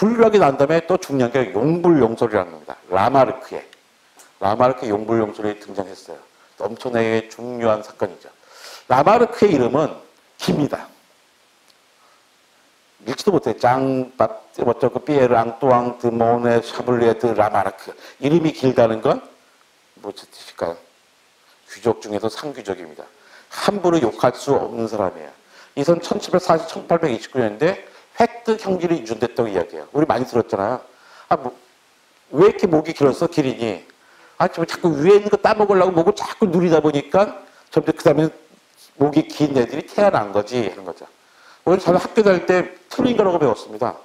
분류하게 난 다음에 또 중요한 게 용불용설이라는 겁니다. 라마르크의 용불용설이 등장했어요. 엄청나게 중요한 사건이죠. 라마르크의 이름은 깁니다. 읽지도 못해. 피에르 앙뚜앙 드 모네 샤블리에 드 라마르크. 이름이 길다는 건 무슨 뜻일까요? 귀족 중에서 상귀족입니다. 함부로 욕할 수 없는 사람이에요. 이 선 1740, 1829년인데 획득 형질이 유전됐다고 이야기해요. 우리 많이 들었잖아요. 왜 이렇게 목이 길었어? 기린이. 자꾸 위에 있는 거 따먹으려고 목을 자꾸 누리다 보니까 점점 그 다음에 목이 긴 애들이 태어난 거지 하는 거죠. 오늘 저는 학교 다닐 때 틀린 거라고 배웠습니다.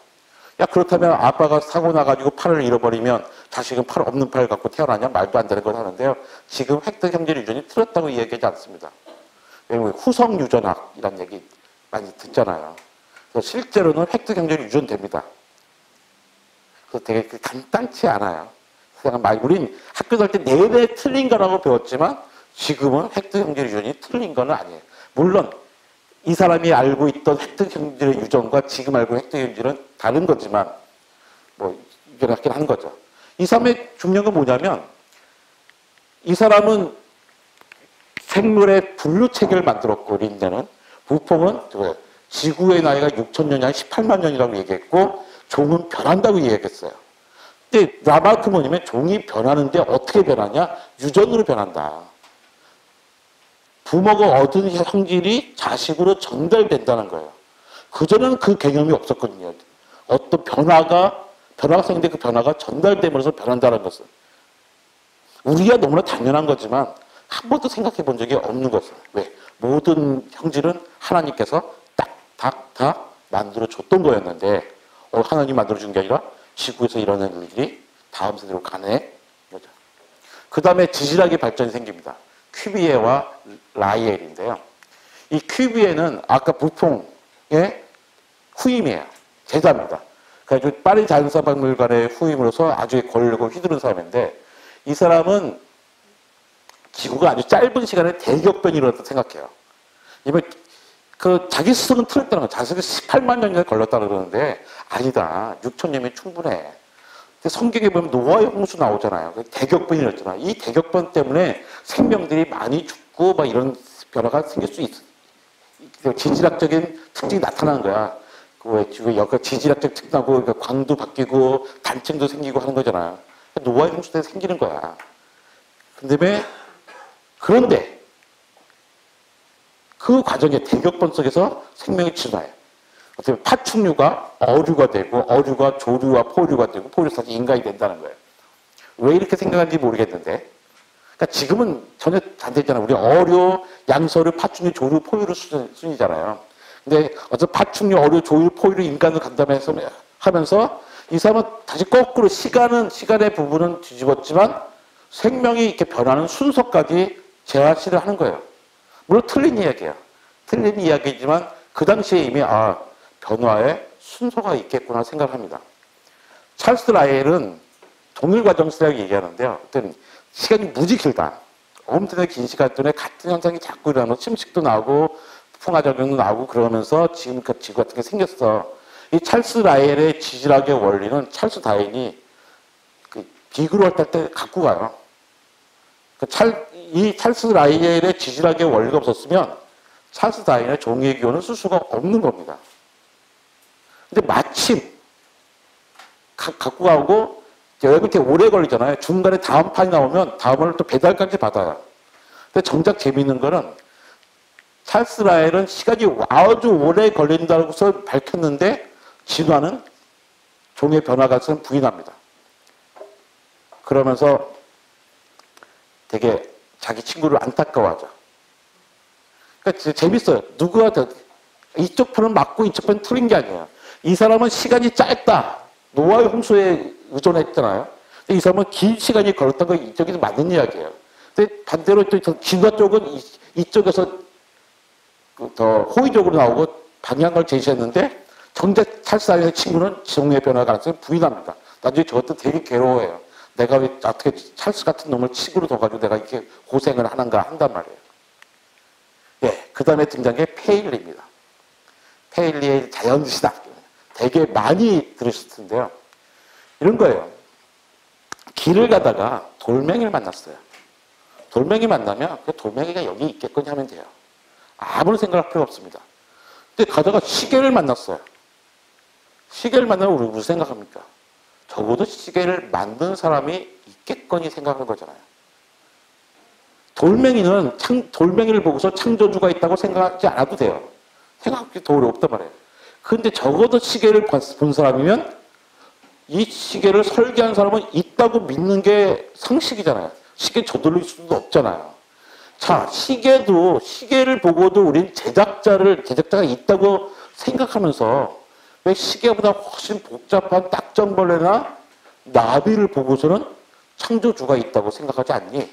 야, 그렇다면 아빠가 사고 나가지고 팔을 잃어버리면 자식은 팔 없는 팔 갖고 태어나냐? 말도 안 되는 걸 하는데요. 지금 획득 형질 유전이 틀렸다고 이야기하지 않습니다. 왜냐면 후성 유전학이라는 얘기 많이 듣잖아요. 그래서 실제로는 획득 형질이 유전됩니다. 그래서 되게 간단치 않아요. 우린 학교 다닐 때 내내 틀린 거라고 배웠지만 지금은 획득 형질 유전이 틀린 건 아니에요. 물론 이 사람이 알고 있던 획득 형질의 유전과 지금 알고 있는 획득 형질은 다른 거지만 이겨놨긴 한 거죠. 이 사람의 중요한 건 뭐냐면 이 사람은 생물의 분류 체계를 만들었고 린네는 부퐁은 지구의 나이가 6,000년이 아니라 18만 년이라고 얘기했고 종은 변한다고 얘기했어요. 근데 라마르크 뭐냐면 종이 변하는데 어떻게 변하냐? 유전으로 변한다. 부모가 얻은 형질이 자식으로 전달된다는 거예요. 그전에는 그 개념이 없었거든요. 어떤 변화가 생기는데 그 변화가 전달되면서 변한다는 것은. 우리가 너무나 당연한 거지만 한 번도 생각해 본 적이 없는 것은. 왜? 모든 형질은 하나님께서 다 만들어줬던 거였는데 하나님이 만들어준 게 아니라 지구에서 일어나는 일들이 다음 세대로 가네. 그 다음에 지질학의 발전이 생깁니다. 퀴비에와 라이엘인데요. 이 퀴비에는 아까 부퐁의 후임이에요. 제자입니다. 그래서 파리 자연사박물관의 후임으로서 아주 권력을 휘두른 사람인데 이 사람은 지구가 아주 짧은 시간에 대격변이 일어났다고 생각해요. 자기 스스로는 틀렸다는 거예요. 자식이 18만 년이나 걸렸다고 그러는데 아니다. 6,000년이면 충분해. 성경에 보면 노아의 홍수 나오잖아요. 대격변이 일어났잖아요. 이 대격변 때문에 생명들이 많이 죽고 이런 변화가 생길 수 있어. 지질학적인 특징이 나타나는 거야. 지질학적 특징하고 광도 바뀌고 단층도 생기고 하는 거잖아요. 노아의 홍수 때문에 생기는 거야. 그런데 그 과정의 대격변 속에서 생명이 진화해요. 어떻게 파충류가 어류가 되고 어류가 조류와 포류가 되고 포류에서 인간이 된다는 거예요. 왜 이렇게 생각하는지 모르겠는데 그러니까 지금은 전혀 안 되잖아요. 우리 어류, 양서류, 파충류, 조류, 포유류 순이잖아요. 근데 어떤 파충류, 어류, 조류, 포유류 인간을 간담해서 하면서 이 사람은 다시 거꾸로 시간의 부분은 뒤집었지만 생명이 이렇게 변하는 순서까지 재화시를 하는 거예요. 물론 틀린 이야기예요. 틀린 이야기지만 그 당시에 이미 변화에 순서가 있겠구나 생각합니다. 찰스 라이엘은 동일과정수라고 얘기하는데요. 어떤 시간이 무지 길다. 엄청나게 긴 시간 동안에 같은 현상이 자꾸 일어나고 침식도 나오고 풍화작용도 나오고 그러면서 지금 지구 같은 게 생겼어. 이 찰스 라이엘의 지질학의 원리는 찰스 다윈이 비그로 할 때 갖고 가요. 이 찰스 라이엘의 지질학의 원리가 없었으면 찰스 다윈의 종의 기호는 쓸 수가 없는 겁니다. 근데 마침 갖고 가고 여기 되게 오래 걸리잖아요. 중간에 다음 판이 나오면 다음을 또 배달까지 받아요. 근데 정작 재미있는 거는 찰스 라이엘은 시간이 아주 오래 걸린다고 해서 밝혔는데 진화는 종의 변화가 부인합니다. 그러면서 되게 자기 친구를 안타까워하죠. 그러니까 재밌어요. 누구가 이쪽 편은 맞고 이쪽 편은 틀린 게 아니에요. 이 사람은 시간이 짧다. 노아의 홍수에 의존했잖아요. 근데 이 사람은 긴 시간이 걸렸던 거 이쪽에서 맞는 이야기예요. 근데 반대로 또 진화 쪽은 이쪽에서 더 호의적으로 나오고 방향을 제시했는데 정작 찰스의 친구는 지성의 변화 가능성을 부인합니다. 나중에 저것도 되게 괴로워해요. 내가 왜 어떻게 찰스 같은 놈을 친구로 둬가지고 내가 이렇게 고생을 하는가 한단 말이에요. 예, 그 다음에 등장한 게 페일리입니다. 페일리의 자연신학. 되게 많이 들으실 텐데요. 이런 거예요. 길을 가다가 돌멩이를 만났어요. 돌멩이 만나면 그 돌멩이가 여기 있겠거니 하면 돼요. 아무런 생각할 필요 없습니다. 근데 가다가 시계를 만났어요. 시계를 만나면 우리 무슨 생각합니까? 적어도 시계를 만든 사람이 있겠거니 생각하는 거잖아요. 돌멩이를 보고서 창조주가 있다고 생각하지 않아도 돼요. 생각하기 더 어렵단 말이에요. 근데 적어도 시계를 본 사람이면 이 시계를 설계한 사람은 있다고 믿는 게 상식이잖아요. 시계 저돌릴 수도 없잖아요. 자, 시계를 보고도 우린 제작자가 있다고 생각하면서 왜 시계보다 훨씬 복잡한 딱정벌레나 나비를 보고서는 창조주가 있다고 생각하지 않니?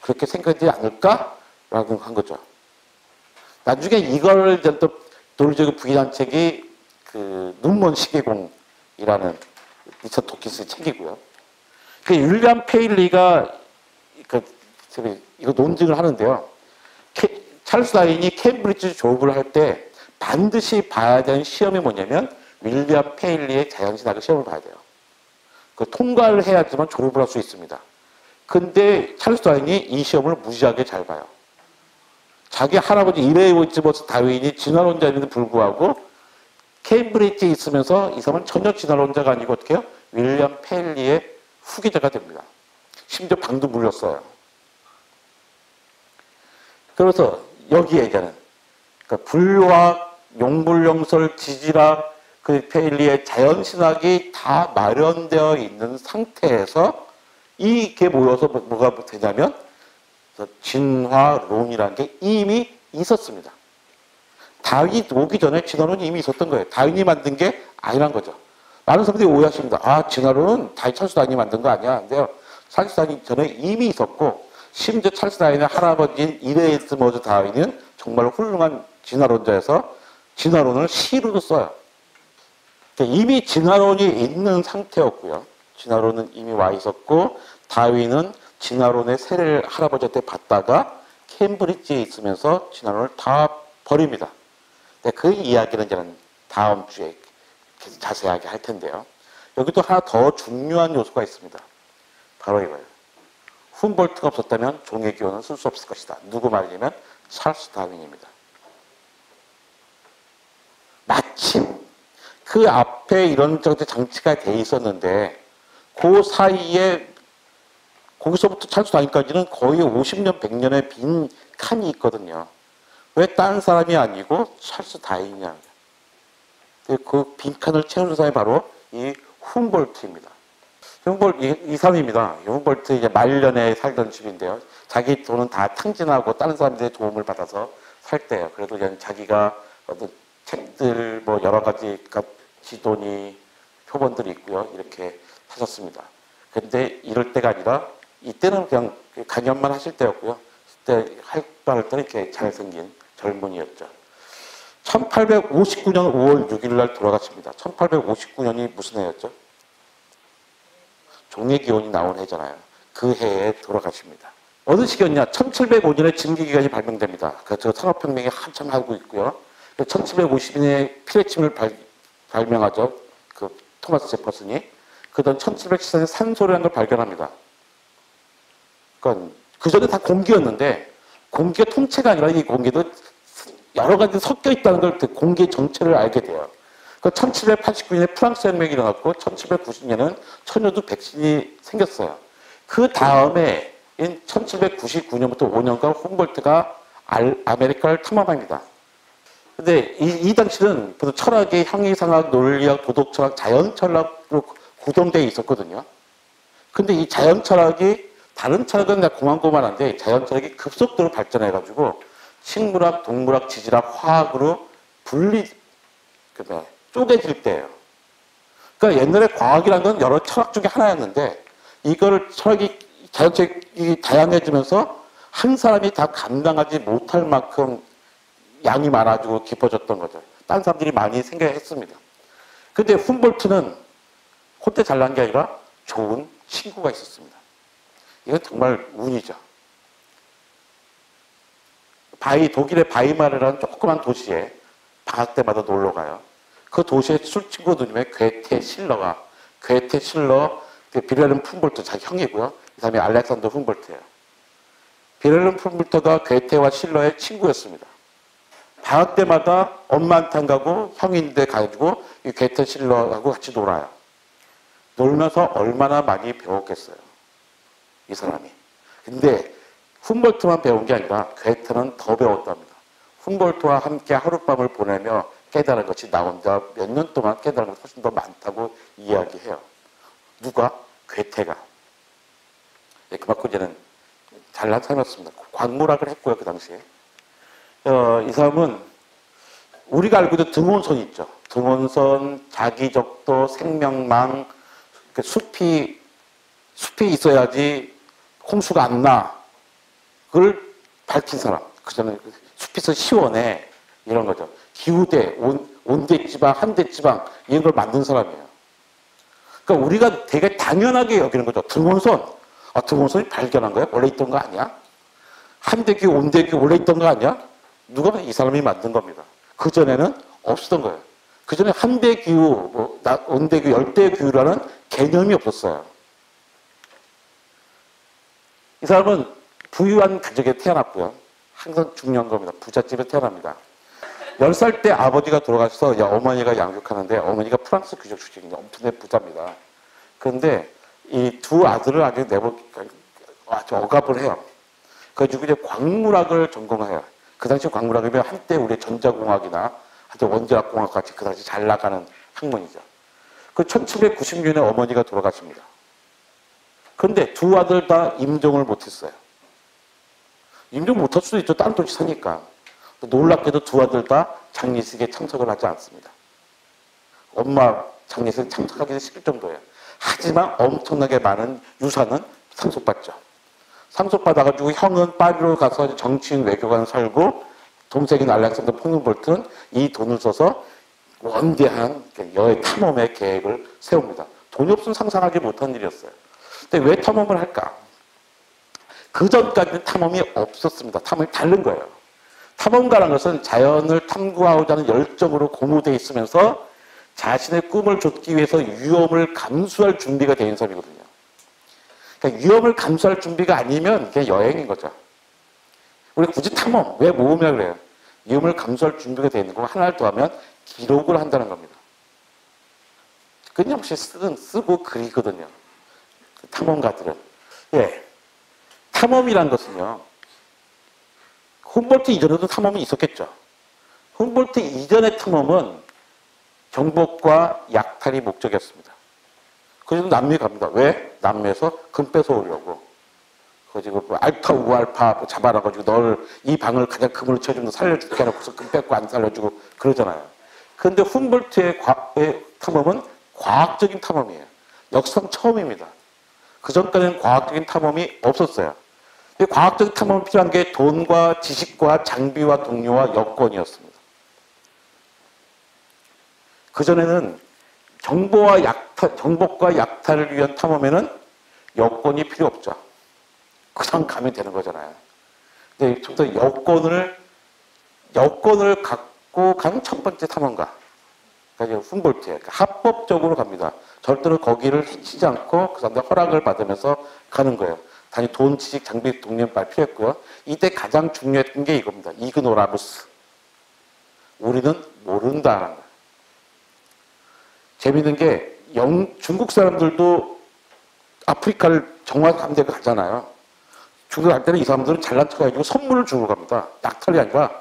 그렇게 생각하지 않을까? 라고 한 거죠. 나중에 이걸 또 논리적인 부인한 책이 그 눈먼 시계공이라는 리처드 도킨스의 책이고요. 그 윌리엄 페일리가 이거 논증을 하는데요. 찰스 다윈이 케임브리지 졸업을 할 때 반드시 봐야 되는 시험이 뭐냐면 윌리엄 페일리의 자연신학의 시험을 봐야 돼요. 그 통과를 해야지만 졸업을 할 수 있습니다. 근데 찰스 다윈이 이 시험을 무지하게 잘 봐요. 자기 할아버지 이레이워즈버스 다윈이 진화론자임에도 불구하고 케임브리지에 있으면서 이 사람은 전혀 진화론자가 아니고 어떻게 해요? 윌리엄 페일리의 후계자가 됩니다. 심지어 방도 물렸어요. 그래서 여기에 이제는 그러니까 불화학, 용불용설, 지질학, 그 페일리의 자연신학이 다 마련되어 있는 상태에서 이게 모여서 뭐가 되냐면 진화론이라는 게 이미 있었습니다. 다윈이 오기 전에 진화론이 이미 있었던 거예요. 다윈이 만든 게 아니란 거죠. 많은 사람들이 오해하십니다. 아, 진화론은 찰스 다윈이 만든 거 아니야. 근데요. 찰스 다윈 전에 이미 있었고 심지어 찰스 다윈의 할아버지인 이레이워즈 다윈은 정말 훌륭한 진화론자여서 진화론을 시로도 써요. 그러니까 이미 진화론이 있는 상태였고요. 진화론은 이미 와 있었고 다윈은 진화론의 세례를 할아버지한테 받다가 케임브리지에 있으면서 진화론을 다 버립니다. 그 이야기는 저는 다음 주에 자세하게 할 텐데요. 여기도 하나 더 중요한 요소가 있습니다. 바로 이거예요. 훔볼트가 없었다면 종의 기원은 쓸 수 없을 것이다. 누구 말이냐면 찰스 다윈입니다. 마침 그 앞에 이런 장치가 돼 있었는데 그 사이에 거기서부터 찰스 다윈까지는 거의 50년, 100년의 빈 칸이 있거든요. 왜 다른 사람이 아니고 찰스 다윈이냐. 그 빈칸을 채우는 사람이 바로 이 훔볼트입니다. 이 사람입니다. 훔볼트 이제 말년에 살던 집인데요. 자기 돈은 다 탕진하고 다른 사람들의 도움을 받아서 살 때예요. 그래도 그냥 자기가 어떤 책들 뭐 여러 가지 지도니 표본들이 있고요. 이렇게 하셨습니다. 근데 이럴 때가 아니라 이때는 그냥 강연만 하실 때였고요. 그때 활동할 때는 이렇게 잘생긴 젊은이였죠. 1859년 5월 6일 날 돌아가십니다. 1859년이 무슨 해였죠? 종의 기원이 나온 해잖아요. 그 해에 돌아가십니다. 어느 시기였냐? 1705년에 증기기관이 발명됩니다. 저 산업혁명이 한참 하고 있고요. 1750년에 피레침을 발명하죠. 그 토마스 제퍼슨이. 그다음 1714년에 산소라는 걸 발견합니다. 그러니까 그 전에 다 공기였는데 공기가 통째가 아니라 이 공기도 여러 가지 섞여 있다는 걸 공기의 정체를 알게 돼요. 1789년에 프랑스 혁명이 일어났고 1790년에는 천연두 백신이 생겼어요. 그 다음에 1799년부터 5년간 훔볼트가 아메리카를 탐험합니다. 근데 이 당시는 철학이 형이상학, 논리학, 도덕철학, 자연철학으로 구성되어 있었거든요. 근데 이 자연철학이 다른 철학은 그냥 고만고만한데 자연철학이 급속도로 발전해가지고 식물학, 동물학, 지질학, 화학으로 쪼개질 때예요. 그러니까 옛날에 과학이라는 건 여러 철학 중에 하나였는데 이거를 자연철학이 다양해지면서 한 사람이 다 감당하지 못할 만큼 양이 많아지고 깊어졌던 거죠. 딴 사람들이 많이 생각했습니다. 근데 훔볼트는 콧대 잘난 게 아니라 좋은 친구가 있었습니다. 이건 정말 운이죠. 독일의 바이마르라는 조그만 도시에 방학 때마다 놀러 가요. 그 도시의 술친구 누님의 괴테 실러가, 괴테 실러, 빌헬름 훔볼트 자기 형이고요. 이 사람이 알렉산더 훔볼트예요. 빌헬름 훔볼트가 괴테와 실러의 친구였습니다. 방학 때마다 엄마한테 안 가고 형인데 가지고 이 괴테 실러하고 같이 놀아요. 놀면서 얼마나 많이 배웠겠어요. 이 사람이. 근데 훔볼트만 배운 게 아니라 괴테는 더 배웠답니다. 훔볼트와 함께 하룻밤을 보내며 깨달은 것이 나 혼자 몇 년 동안 깨달은 것이 훨씬 더 많다고 이야기해요. 누가? 괴테가. 예, 그만큼 이제는 잘난 사람이었습니다. 광물학을 했고요, 그 당시에. 이 사람은 우리가 알고 있는 등원선 있죠. 등원선, 자기적도, 생명망, 숲이 있어야지 홍수가 안 나. 그걸 밝힌 사람. 그 전에 숲에서 시원해. 이런 거죠. 기후대, 온대지방, 한대지방, 이런 걸 만든 사람이에요. 그러니까 우리가 되게 당연하게 여기는 거죠. 등원선. 아, 등원선이 발견한 거야? 원래 있던 거 아니야? 한대교, 온대교 원래 있던 거 아니야? 누가? 이 사람이 만든 겁니다. 그전에는 없었던 거예요. 그전에 한대기후, 온대기후, 열대기후라는 개념이 없었어요. 이 사람은 부유한 가족에 태어났고요. 항상 중요한 겁니다. 부잣집에 태어납니다. 10살 때 아버지가 돌아가셔서 어머니가 양육하는데 어머니가 프랑스 귀족 출신입니다. 엄청나게 부자입니다. 그런데 이 두 아들을 아주 아주 억압을 해요. 그래가지고 이제 광물학을 전공해요. 그 당시 광물학이면 한때 우리 전자공학이나 하여튼 원자력공학 같이 그 당시 잘 나가는 학문이죠. 그 1796년에 어머니가 돌아가십니다. 그런데 두 아들 다 임종을 못했어요. 임종 못할 수도 있죠. 딴 도시 사니까. 놀랍게도 두 아들 다 장례식에 참석을 하지 않습니다. 엄마 장례식에 참석하기도 싫을 정도예요. 하지만 엄청나게 많은 유산은 상속받죠. 상속받아가지고 형은 파리로 가서 정치인 외교관 살고 동생인 알렉산더 폰hum보르트는 이 돈을 써서 원대한 여행 탐험의 계획을 세웁니다. 돈이 없으면 상상하지 못한 일이었어요. 근데 왜 탐험을 할까? 그 전까지는 탐험이 없었습니다. 탐험이 다른 거예요. 탐험가라는 것은 자연을 탐구하고자 하는 열정으로 고무되어 있으면서 자신의 꿈을 좇기 위해서 위험을 감수할 준비가 되어 있는 사람이거든요. 그러니까 위험을 감수할 준비가 아니면 그냥 여행인 거죠. 우리 굳이 탐험, 왜 모험이라고 그래요? 위험을 감수할 준비가 되어 있는 거 하나를 더하면 기록을 한다는 겁니다. 끊임없이 쓰고 그리거든요. 탐험가들은. 예. 탐험이란 것은요. 훔볼트 이전에도 탐험이 있었겠죠. 훔볼트 이전의 탐험은 정복과 약탈이 목적이었습니다. 그래서 남미에 갑니다. 왜? 남미에서 금 뺏어오려고. 그리고 알파, 우알파 잡아놔가지고 너를 이 방을 가장 금으로 채워주면 살려줄게 해놓고서 금 뺏고 안 살려주고 그러잖아요. 그런데 훔볼트의 탐험은 과학적인 탐험이에요. 역사상 처음입니다. 그 전까지는 과학적인 탐험이 없었어요. 과학적인 탐험이 필요한 게 돈과 지식과 장비와 동료와 여건이었습니다. 그전에는 정복과 약탈을 위한 탐험에는 여건이 필요 없죠. 그냥 가면 되는 거잖아요. 근데 좀 더 여건을 갖고 간 첫 번째 탐험가. 그러니까 훔볼트예요. 합법적으로 갑니다. 절대로 거기를 해치지 않고 그 사람들 허락을 받으면서 가는 거예요. 단지 돈, 지식, 장비, 동료는 말 필요했고요. 이때 가장 중요했던 게 이겁니다. 이그노라무스. 우리는 모른다라는 거예요. 재밌는 게 중국 사람들도 아프리카를 정확한 데 가잖아요. 중국 갈 때는 이 사람들은 잘난 척해가지고 선물을 주고 갑니다. 약탈이 아니라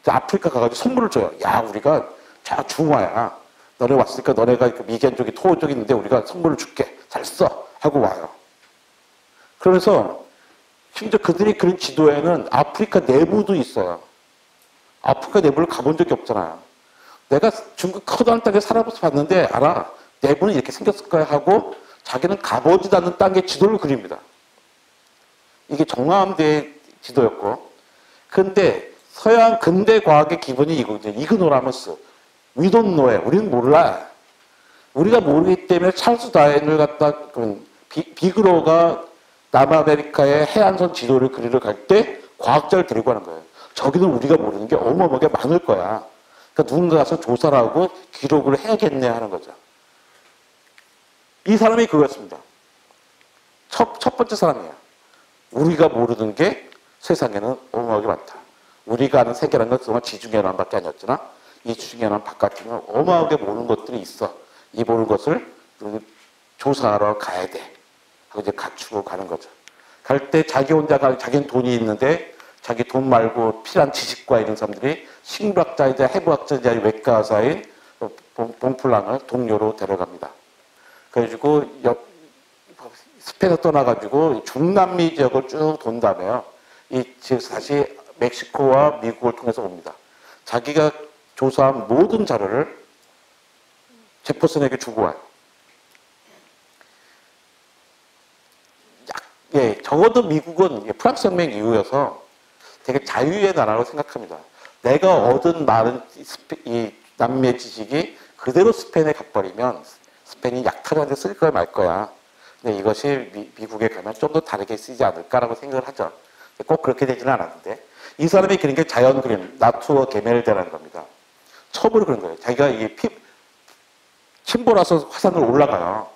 아프리카 가가지고 선물을 줘요. 야, 우리가 중화야. 너네 왔으니까 너네가 미견 쪽이 토호 쪽이 있는데 우리가 선물을 줄게. 잘 써. 하고 와요. 그러면서 심지어 그들이 그린 지도에는 아프리카 내부도 있어요. 아프리카 내부를 가본 적이 없잖아요. 내가 중국 커다란 땅에 살아서 봤는데 알아. 내부는 이렇게 생겼을 거야 하고 자기는 가보지도 않는 땅의 지도를 그립니다. 이게 정화함대의 지도였고. 근데 서양 근대 과학의 기본이 이거거든요. 이그노라무스. We don't know it. 우리는 몰라. 우리가 모르기 때문에 찰스 다윈을 갖다 비그로가 남아메리카의 해안선 지도를 그리러 갈 때 과학자를 데리고 가는 거예요. 저기는 우리가 모르는 게 어마어마하게 많을 거야. 그러니까 누군가 가서 조사를 하고 기록을 해야겠네 하는 거죠. 이 사람이 그거였습니다. 첫 번째 사람이에요. 우리가 모르는 게 세상에는 어마어마하게 많다. 우리가 아는 세계라는 건 그동안 지중해난밖에 아니었잖아. 이 지중해난 바깥에는 어마어마하게 모르는 것들이 있어. 이 모르는 것을 조사하러 가야 돼. 하고 이제 갖추고 가는 거죠. 갈 때 자기 혼자 자기는 돈이 있는데 자기 돈 말고 필요한 지식과 이런 사람들이 식물학자이자 해부학자이자 외과의사인 봉플랑을 동료로 데려갑니다. 그래가지고 스페인에서 떠나가지고 중남미 지역을 쭉 돈 다음에요. 즉 다시 멕시코와 미국을 통해서 옵니다. 자기가 조사한 모든 자료를 제퍼슨에게 주고 와요. 예, 적어도 미국은 프랑스 혁명 이후여서 되게 자유의 나라로 생각합니다. 내가 얻은 많은 이 남미의 지식이 그대로 스페인에 가버리면 스페인이 약탈한테 쓸 거야 말 거야. 근데 이것이 미국에 가면 좀 더 다르게 쓰지 않을까라고 생각을 하죠. 꼭 그렇게 되지는 않았는데 이 사람이 그린 게 자연 그림, 나투어 게멜데라는 겁니다. 처음으로 그런 거예요. 자기가 이게 침몰아서 화산을 올라가요.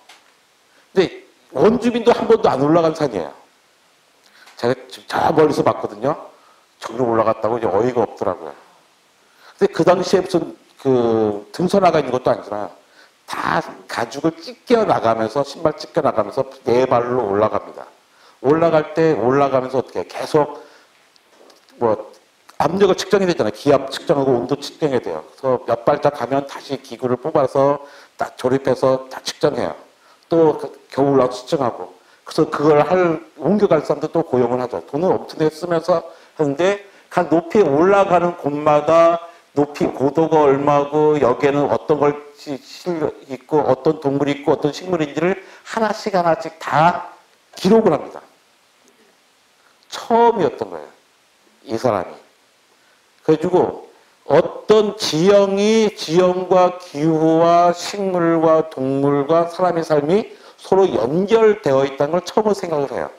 근데 원주민도 한 번도 안 올라간 산이에요. 제가 지금 저 멀리서 봤거든요. 저기로 올라갔다고 이제 어이가 없더라고요. 근데 그 당시에 무슨 등산화가 있는 것도 아니잖아요. 다 가죽을 찢겨 나가면서 신발 찢겨 나가면서 네 발로 올라갑니다. 올라갈 때 올라가면서 어떻게 계속 압력을 측정해야 되잖아요. 기압 측정하고 온도 측정해야 돼요. 그래서 몇 발짝 가면 다시 기구를 뽑아서 딱 조립해서 다 측정해요. 또 겨우 올라서 측정하고. 그래서 그걸 옮겨갈 사람도 또 고용을 하죠. 돈을 엄청나게 쓰면서 하는데 각 높이에 올라가는 곳마다 높이 고도가 얼마고 여기에는 어떤 것이 실려 있고 어떤 동물이 있고 어떤 식물인지를 하나씩 다 기록을 합니다. 처음이었던 거예요. 이 사람이. 그래가지고 어떤 지형과 기후와 식물과 동물과 사람의 삶이 서로 연결되어 있다는 걸 처음으로 생각을 해요.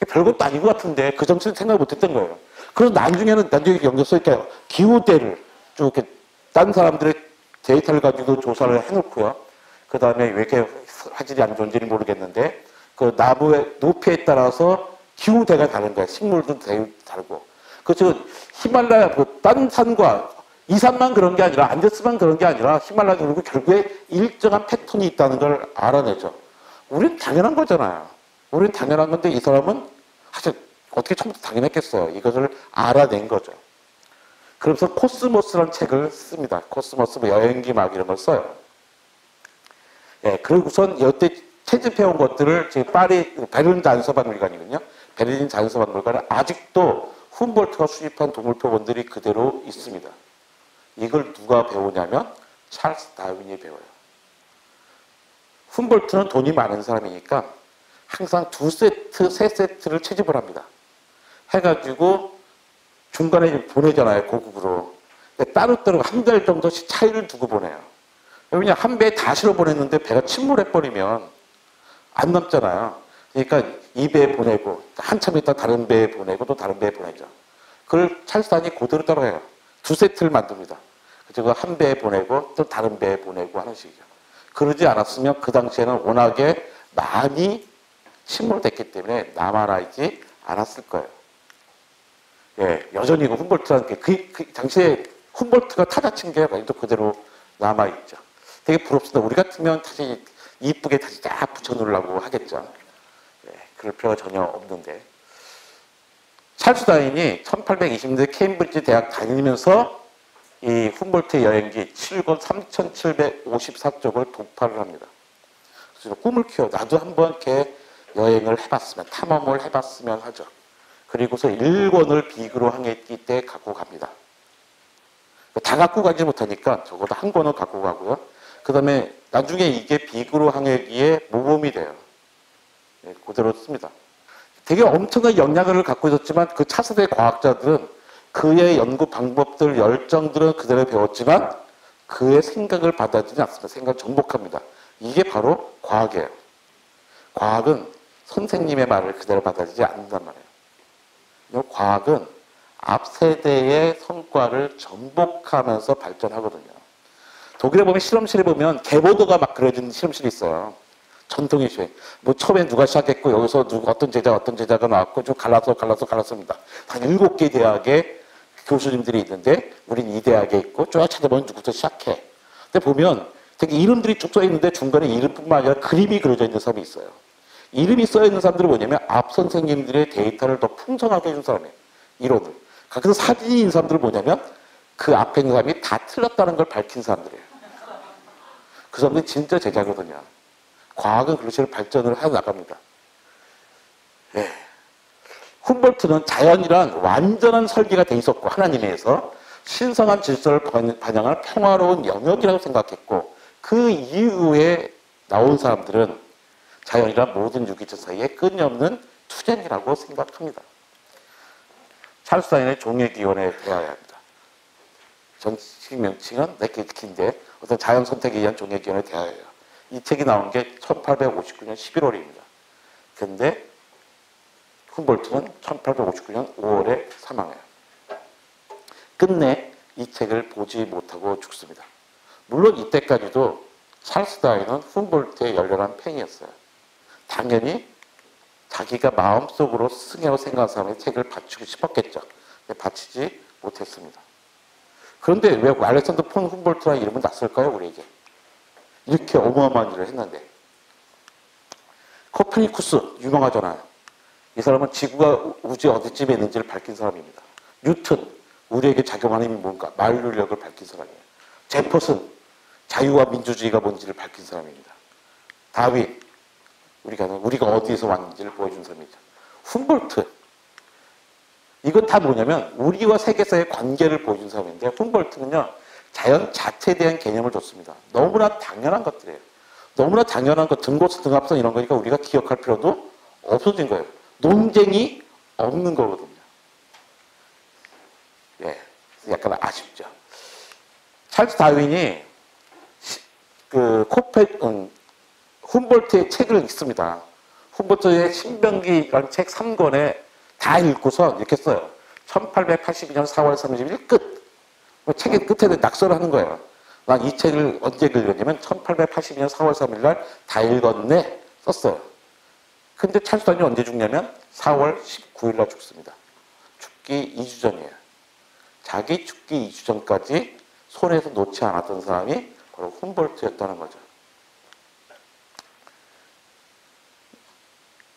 별것도 아닌 것 같은데 그 점수는 생각을 못했던 거예요. 그래서 나중에 연결 써있게요. 기후대를 쭉 이렇게 딴 사람들의 데이터를 가지고 조사를 해놓고요. 그 다음에 왜 이렇게 화질이 안 좋은지는 모르겠는데 그 나무의 높이에 따라서 기후대가 다른 거예요. 식물도 다르고. 그래서 히말라야 딴 산과 이 산만 그런 게 아니라 안데스만 그런 게 아니라 히말라야 그리고 결국에 일정한 패턴이 있다는 걸 알아내죠. 우리는 당연한 거잖아요. 우리는 당연한 건데 이 사람은 사실 어떻게 처음부터 당연했겠어요. 이것을 알아낸 거죠. 그러면서 코스모스라는 책을 씁니다. 코스모스 여행기 막 이런 걸 써요. 예, 그리고선 여태 채집해온 것들을 지금 베를린 자연서박물관이거든요. 베를린 자연서박물관은 아직도 훔볼트가 수집한 동물 표본들이 그대로 있습니다. 이걸 누가 배우냐면 찰스 다윈이 배워요. 훔볼트는 돈이 많은 사람이니까 항상 2세트, 3세트를 채집을 합니다. 해가지고 중간에 보내잖아요. 고국으로. 따로따로 한 달 정도씩 차이를 두고 보내요. 왜냐하면 한 배에 다 실어 보냈는데 배가 침몰해버리면 안 남잖아요. 그러니까 이 배에 보내고 한참 있다 다른 배에 보내고 또 다른 배에 보내죠. 그걸 찰스 다윈이 그대로 따라해요. 2세트를 만듭니다. 그리고 한 배에 보내고 또 다른 배에 보내고 하는 식이죠. 그러지 않았으면 그 당시에는 워낙에 많이 침몰됐기 때문에 남아나지 않았을 거예요. 예, 여전히 훔볼트라는 게 그 당시에 훔볼트가 타자친 게 아직도 그대로 남아있죠. 되게 부럽습니다. 우리 같으면 다시 이쁘게 다시 쫙 붙여놓으려고 하겠죠. 예, 그럴 필요가 전혀 없는데. 찰스 다윈이 1820년대 케임브리지 대학 다니면서 이 훔볼트의 여행기 7권 3754쪽을 독파를 합니다. 그래서 꿈을 키워 나도 한번 이렇게 여행을 해봤으면 탐험을 해봤으면 하죠. 그리고서 1권을 비그로 항해기 때 갖고 갑니다. 다 갖고 가지 못하니까 적어도 한 권은 갖고 가고요. 그 다음에 나중에 이게 비그로 항해기의 모범이 돼요. 네, 그대로 씁니다. 되게 엄청난 영향을 갖고 있었지만 그 차세대 과학자들은 그의 연구 방법들, 열정들은 그대로 배웠지만 그의 생각을 받아들이지 않습니다. 생각을 정복합니다. 이게 바로 과학이에요. 과학은 선생님의 말을 그대로 받아들이지 않는단 말이에요. 과학은 앞 세대의 성과를 전복하면서 발전하거든요. 독일에 보면 실험실에 보면 개보도가 막 그려진 실험실이 있어요. 전통의 시행. 뭐 처음에 누가 시작했고 여기서 어떤 제자가 나왔고 좀 갈랐습니다. 한 7개 대학의 교수님들이 있는데 우린 이 대학에 있고 쭉 찾아보면 누구부터 시작해. 근데 보면 되게 이름들이 쭉 써 있는데 중간에 이름뿐만 아니라 그림이 그려져 있는 사람이 있어요. 이름이 써 있는 사람들은 뭐냐면 앞 선생님들의 데이터를 더 풍성하게 해준 사람이에요. 이론을. 그래서 사진이 있는 사람들은 뭐냐면 그 앞에 있는 사람이 다 틀렸다는 걸 밝힌 사람들이에요. 그 사람들이 진짜 제자거든요. 과학은 그렇게 발전을 해 나갑니다. 예. 훔볼트는 자연이란 완전한 설계가 돼 있었고 하나님에 의해서 신성한 질서를 반영할 평화로운 영역이라고 생각했고 그 이후에 나온 사람들은 자연이란 모든 유기체 사이에 끊임없는 투쟁이라고 생각합니다. 찰스 다윈의 종의 기원에 대하여야 합니다. 정식 명칭은 내게 긴데 어떤 자연 선택에 의한 종의 기원에 대하여요. 이 책이 나온 게 1859년 11월입니다. 근데 훔볼트는 1859년 5월에 사망해요. 끝내 이 책을 보지 못하고 죽습니다. 물론 이때까지도 찰스 다윈은 훔볼트의 열렬한 팬이었어요. 당연히 자기가 마음속으로 스승이라고 생각하는 사람의 책을 바치고 싶었겠죠. 근데 바치지 못했습니다. 그런데 왜 알렉산더 폰 훔볼트라는 이름은 낯설까요, 우리에게? 이렇게 어마어마한 일을 했는데. 코페르니쿠스, 유명하잖아요. 이 사람은 지구가 우주에 어디쯤에 있는지를 밝힌 사람입니다. 뉴턴, 우리에게 작용하는 힘이 뭔가, 만류력을 밝힌 사람이에요. 제퍼슨, 자유와 민주주의가 뭔지를 밝힌 사람입니다. 다윈, 우리가 어디에서 왔는지를 보여준 사람이죠. 훔볼트, 이건 다 뭐냐면 우리와 세계사의 관계를 보여준 사람인데 훔볼트는요. 자연 자체에 대한 개념을 줬습니다. 너무나 당연한 것들이에요. 너무나 당연한 것, 등고스, 등합선 이런 거니까 우리가 기억할 필요도 없어진 거예요. 논쟁이 없는 거거든요. 예, 약간 아쉽죠. 찰스 다윈이 훔볼트의 책을 읽습니다. 훔볼트의 신병기라는 책 3권에 다 읽고서 이렇게 써요. 1882년 4월 30일 끝. 책의 끝에 낙서를 하는 거예요. 난 이 책을 언제 읽었냐면 1882년 4월 3일 날 다 읽었네 썼어요. 근데 찰스 다윈이 언제 죽냐면 4월 19일 날 죽습니다. 죽기 2주 전이에요. 자기 죽기 2주 전까지 손에서 놓지 않았던 사람이 바로 훔볼트였다는 거죠.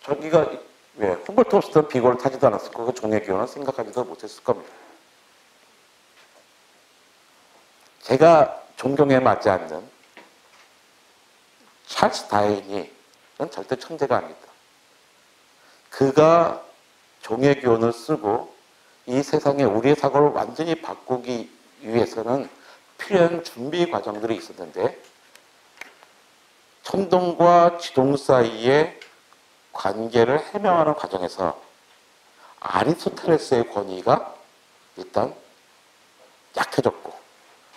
저기가 왜 훔볼트 없었던 비고를 타지도 않았을 거고 종의 기원은 생각하지도 못했을 겁니다. 제가 존경에 맞지 않는 찰스 다윈이 절대 천재가 아닙니다. 그가 종의 기원을 쓰고 이 세상에 우리의 사고를 완전히 바꾸기 위해서는 필요한 준비 과정들이 있었는데 천동과 지동 사이에 관계를 해명하는 과정에서 아리스토텔레스의 권위가 일단 약해졌고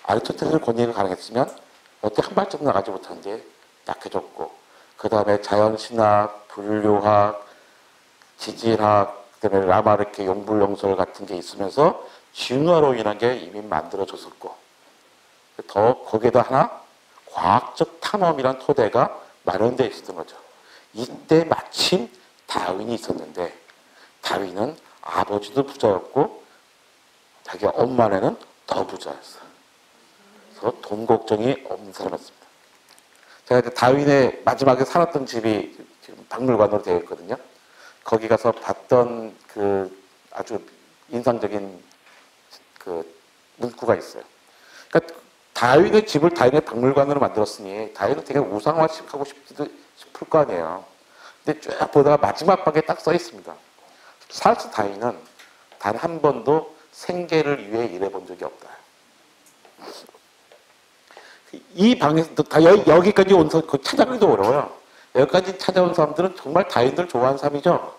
아리스토텔레스의 권위가 가능했으면 어떻게 한 발짝 나가지 못한 게 약해졌고 그 다음에 자연신학, 분류학, 지질학, 그 다음에 라마르케 용불용설 같은 게 있으면서 진화로 인한 게 이미 만들어졌었고 더 거기에다 하나 과학적 탐험이란 토대가 마련되어 있었던 거죠. 이때 마침 다윈이 있었는데 다윈은 아버지도 부자였고 자기 엄마네는 더 부자였어요. 그래서 돈 걱정이 없는 사람이었습니다. 제가 다윈의 마지막에 살았던 집이 지금 박물관으로 되어 있거든요. 거기 가서 봤던 그 아주 인상적인 그 문구가 있어요. 그러니까 다윈의 집을 다윈의 박물관으로 만들었으니 다윈은 되게 우상화시키고 싶을 거 아니에요. 근데 쭉 보다가 마지막 방에 딱 써 있습니다. 찰스 다윈은 단 한 번도 생계를 위해 일해본 적이 없다. 이 방에서 다 여기까지 온 사람 찾아가기도 어려워요. 여기까지 찾아온 사람들은 정말 다윈들 좋아하는 사람이죠.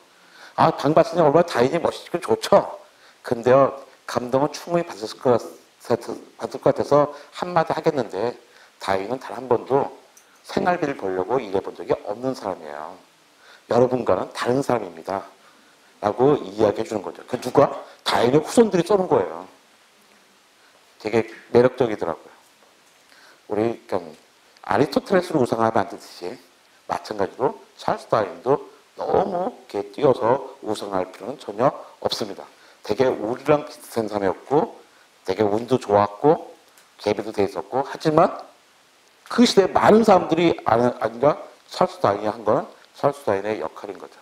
아, 방 봤으니 얼마나 다윈이 멋있고 좋죠. 근데요, 감동은 충분히 받을 것 같아서 한마디 하겠는데 다윈은 단 한 번도 생활비를 벌려고 일해본 적이 없는 사람이에요. 여러분과는 다른 사람입니다. 라고 이야기해 주는 거죠. 그 누가? 다인의 후손들이 써는 거예요. 되게 매력적이더라고요. 우리 아리스토텔레스를 우상하면 안 되듯이 마찬가지로 찰스 다윈도 너무 이렇게 뛰어서 우상할 필요는 전혀 없습니다. 되게 우리랑 비슷한 사람이었고 되게 운도 좋았고 계비도 돼 있었고 하지만 그 시대에 많은 사람들이 아니라 찰스 다윈이 한 거는 찰스 다윈의 역할인 거죠.